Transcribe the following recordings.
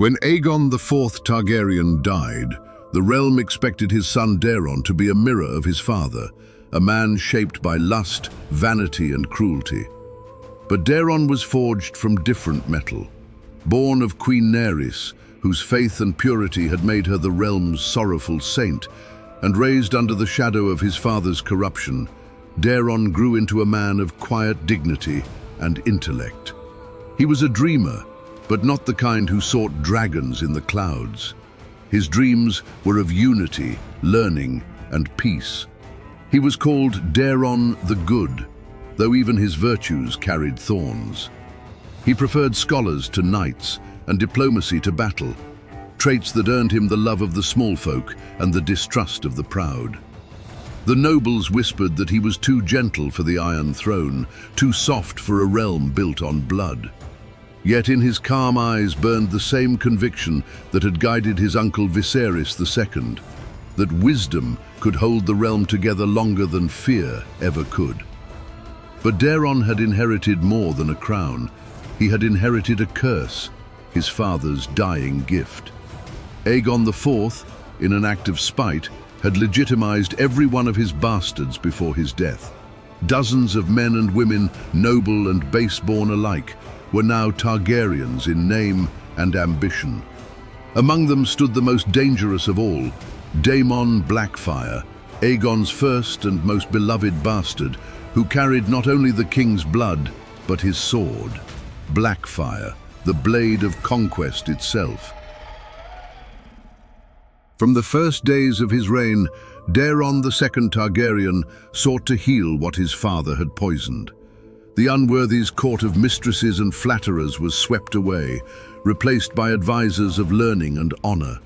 When Aegon the IV Targaryen died, the realm expected his son Daeron to be a mirror of his father, a man shaped by lust, vanity, and cruelty. But Daeron was forged from different metal. Born of Queen Nerys, whose faith and purity had made her the realm's sorrowful saint, and raised under the shadow of his father's corruption, Daeron grew into a man of quiet dignity and intellect. He was a dreamer, but not the kind who sought dragons in the clouds. His dreams were of unity, learning, and peace. He was called Daeron the Good, though even his virtues carried thorns. He preferred scholars to knights and diplomacy to battle, traits that earned him the love of the small folk and the distrust of the proud. The nobles whispered that he was too gentle for the Iron Throne, too soft for a realm built on blood. Yet in his calm eyes burned the same conviction that had guided his uncle Viserys II, that wisdom could hold the realm together longer than fear ever could. But Daeron had inherited more than a crown. He had inherited a curse, his father's dying gift. Aegon IV, in an act of spite, had legitimized every one of his bastards before his death. Dozens of men and women, noble and base-born alike, were now Targaryens in name and ambition. Among them stood the most dangerous of all, Daemon Blackfyre, Aegon's first and most beloved bastard, who carried not only the king's blood, but his sword. Blackfyre, the blade of conquest itself. From the first days of his reign, Daeron II Targaryen sought to heal what his father had poisoned. The Unworthy's court of mistresses and flatterers was swept away, replaced by advisors of learning and honor.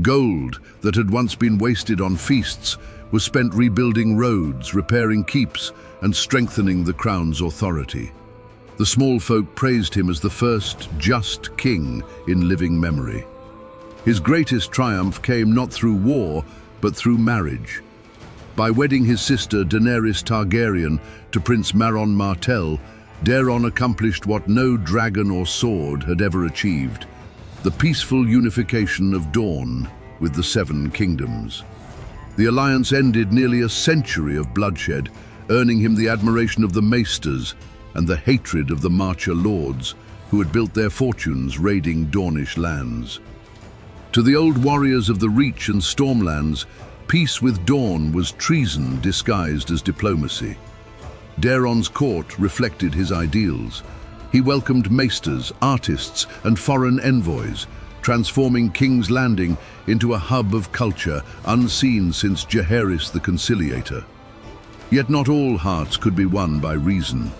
Gold that had once been wasted on feasts was spent rebuilding roads, repairing keeps, and strengthening the crown's authority. The small folk praised him as the first just king in living memory. His greatest triumph came not through war, but through marriage. By wedding his sister Daenerys Targaryen to Prince Maron Martell, Daeron accomplished what no dragon or sword had ever achieved: the peaceful unification of Dorne with the Seven Kingdoms. The alliance ended nearly a century of bloodshed, earning him the admiration of the maesters and the hatred of the Marcher lords, who had built their fortunes raiding Dornish lands. To the old warriors of the Reach and Stormlands, peace with Dorne was treason disguised as diplomacy. Daeron's court reflected his ideals. He welcomed maesters, artists, and foreign envoys, transforming King's Landing into a hub of culture unseen since Jaehaerys the Conciliator. Yet not all hearts could be won by reason.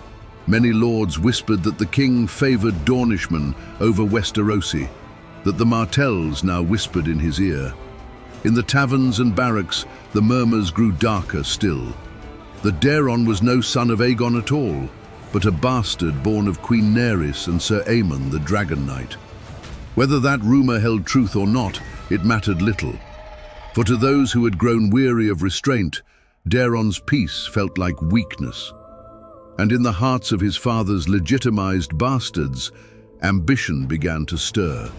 Many lords whispered that the king favored Dornishmen over Westerosi, that the Martells now whispered in his ear. In the taverns and barracks, the murmurs grew darker still. That Daeron was no son of Aegon at all, but a bastard born of Queen Nerys and Sir Aemon the Dragon Knight. Whether that rumor held truth or not, it mattered little. For to those who had grown weary of restraint, Daeron's peace felt like weakness. And in the hearts of his father's legitimized bastards, ambition began to stir.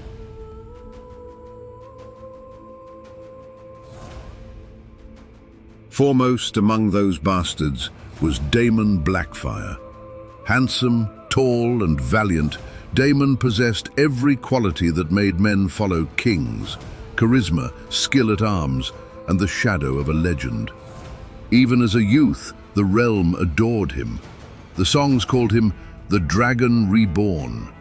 Foremost among those bastards was Daemon Blackfyre. Handsome, tall, and valiant, Daemon possessed every quality that made men follow kings: charisma, skill at arms, and the shadow of a legend. Even as a youth, the realm adored him. The songs called him the Dragon Reborn.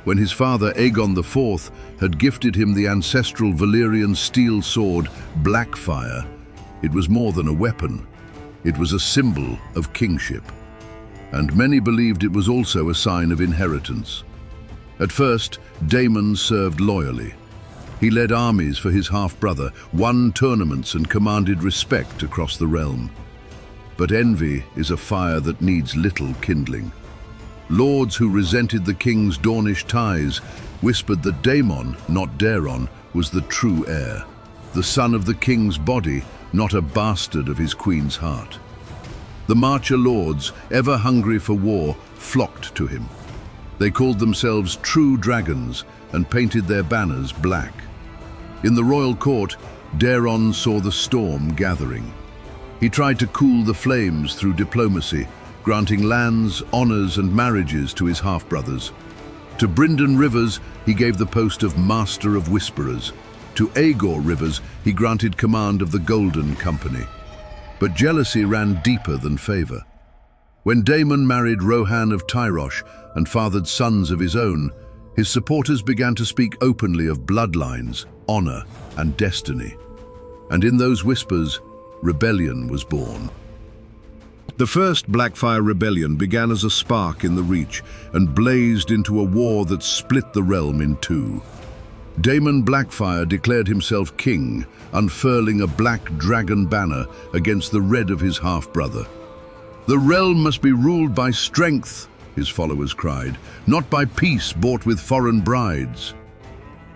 When his father Aegon IV had gifted him the ancestral Valyrian steel sword Blackfyre, it was more than a weapon. It was a symbol of kingship. And many believed it was also a sign of inheritance. At first, Daemon served loyally. He led armies for his half-brother, won tournaments, and commanded respect across the realm. But envy is a fire that needs little kindling. Lords who resented the king's Dornish ties whispered that Daemon, not Daeron, was the true heir, the son of the king's body, not a bastard of his queen's heart. The Marcher lords, ever hungry for war, flocked to him. They called themselves true dragons, and painted their banners black. In the royal court, Daeron saw the storm gathering. He tried to cool the flames through diplomacy, granting lands, honors, and marriages to his half-brothers. To Brynden Rivers, he gave the post of Master of Whisperers. To Aegon Rivers, he granted command of the Golden Company. But jealousy ran deeper than favor. When Daemon married Rohan of Tyrosh and fathered sons of his own, his supporters began to speak openly of bloodlines, honor, and destiny. And in those whispers, rebellion was born. The first Blackfyre Rebellion began as a spark in the Reach and blazed into a war that split the realm in two. Daemon Blackfyre declared himself king, unfurling a black dragon banner against the red of his half-brother. "The realm must be ruled by strength," his followers cried, "not by peace bought with foreign brides."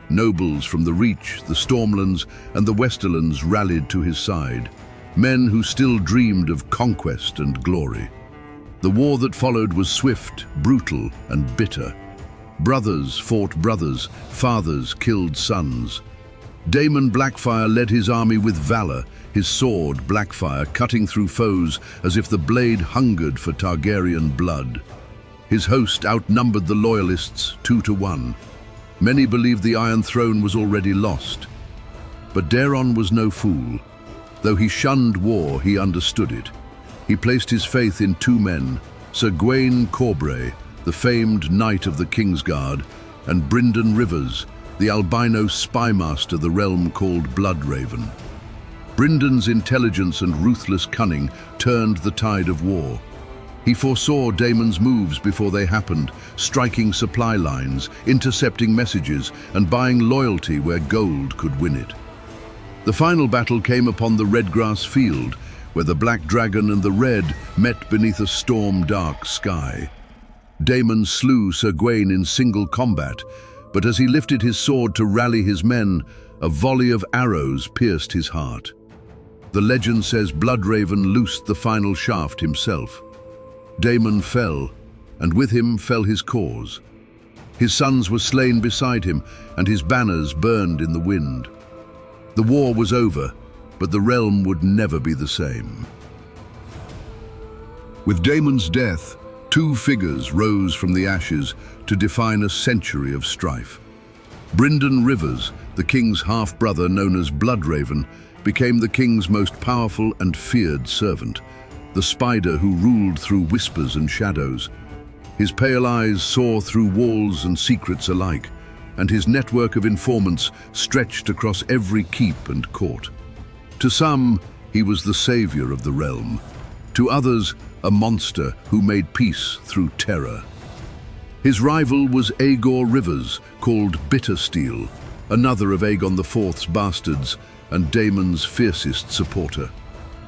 Nobles from the Reach, the Stormlands, and the Westerlands rallied to his side, men who still dreamed of conquest and glory. The war that followed was swift, brutal, and bitter. Brothers fought brothers, fathers killed sons. Daemon Blackfyre led his army with valor, his sword, Blackfyre, cutting through foes as if the blade hungered for Targaryen blood. His host outnumbered the loyalists 2-1. Many believed the Iron Throne was already lost. But Daeron was no fool. Though he shunned war, he understood it. He placed his faith in two men, Sir Gawain Corbray, the famed knight of the Kingsguard, and Brynden Rivers, the albino spymaster the realm called Bloodraven. Brynden's intelligence and ruthless cunning turned the tide of war. He foresaw Daemon's moves before they happened, striking supply lines, intercepting messages, and buying loyalty where gold could win it. The final battle came upon the Redgrass Field, where the Black Dragon and the Red met beneath a storm-dark sky. Daemon slew Sir Gawain in single combat, but as he lifted his sword to rally his men, a volley of arrows pierced his heart. The legend says Bloodraven loosed the final shaft himself. Daemon fell, and with him fell his cause. His sons were slain beside him, and his banners burned in the wind. The war was over, but the realm would never be the same. With Daemon's death, two figures rose from the ashes to define a century of strife. Brynden Rivers, the king's half-brother known as Bloodraven, became the king's most powerful and feared servant, the spider who ruled through whispers and shadows. His pale eyes saw through walls and secrets alike, and his network of informants stretched across every keep and court. To some, he was the savior of the realm. To others, a monster who made peace through terror. His rival was Aegon Rivers, called Bittersteel, another of Aegon IV's bastards and Daemon's fiercest supporter.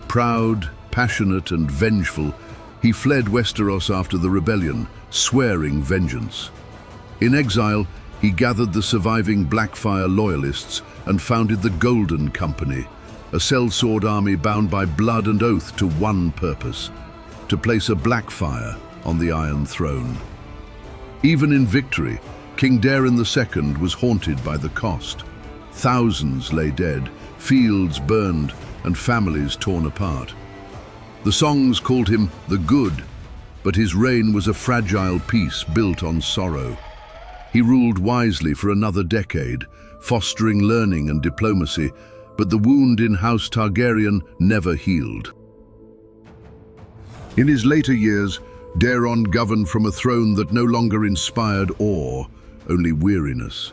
Proud, passionate, and vengeful, he fled Westeros after the rebellion, swearing vengeance. In exile, he gathered the surviving Blackfyre loyalists and founded the Golden Company, a sellsword army bound by blood and oath to one purpose: to place a Blackfyre on the Iron Throne. Even in victory, King Daeron II was haunted by the cost. Thousands lay dead, fields burned, and families torn apart. The songs called him the Good, but his reign was a fragile peace built on sorrow. He ruled wisely for another decade, fostering learning and diplomacy, but the wound in House Targaryen never healed. In his later years, Daeron governed from a throne that no longer inspired awe, only weariness.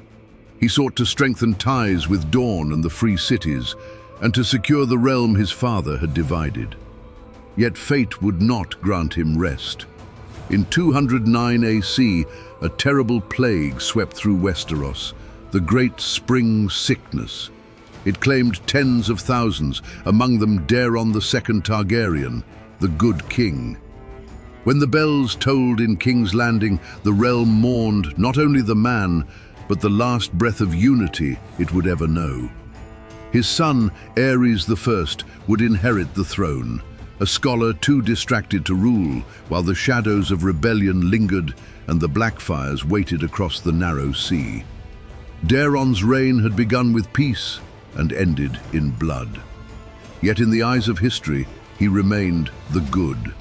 He sought to strengthen ties with Dorne and the free cities, and to secure the realm his father had divided. Yet fate would not grant him rest. In 209 AC, a terrible plague swept through Westeros, the Great Spring Sickness. It claimed tens of thousands, among them Daeron II Targaryen, the Good King. When the bells tolled in King's Landing, the realm mourned not only the man, but the last breath of unity it would ever know. His son, Aerys I, would inherit the throne, a scholar too distracted to rule, while the shadows of rebellion lingered and the Blackfyres waited across the narrow sea. Daeron's reign had begun with peace and ended in blood. Yet in the eyes of history, he remained the good.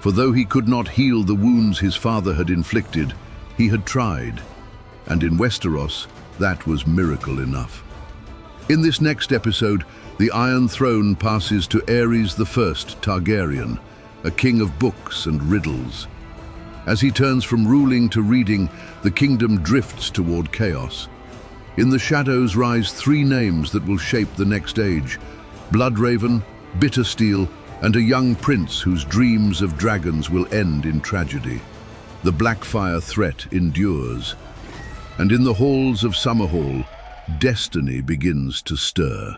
For though he could not heal the wounds his father had inflicted, he had tried. And in Westeros, that was miracle enough. In this next episode, the Iron Throne passes to Aerys I Targaryen, a king of books and riddles. As he turns from ruling to reading, the kingdom drifts toward chaos. In the shadows rise three names that will shape the next age: Bloodraven, Bittersteel, and a young prince whose dreams of dragons will end in tragedy. The Blackfyre threat endures, and in the halls of Summerhall, destiny begins to stir.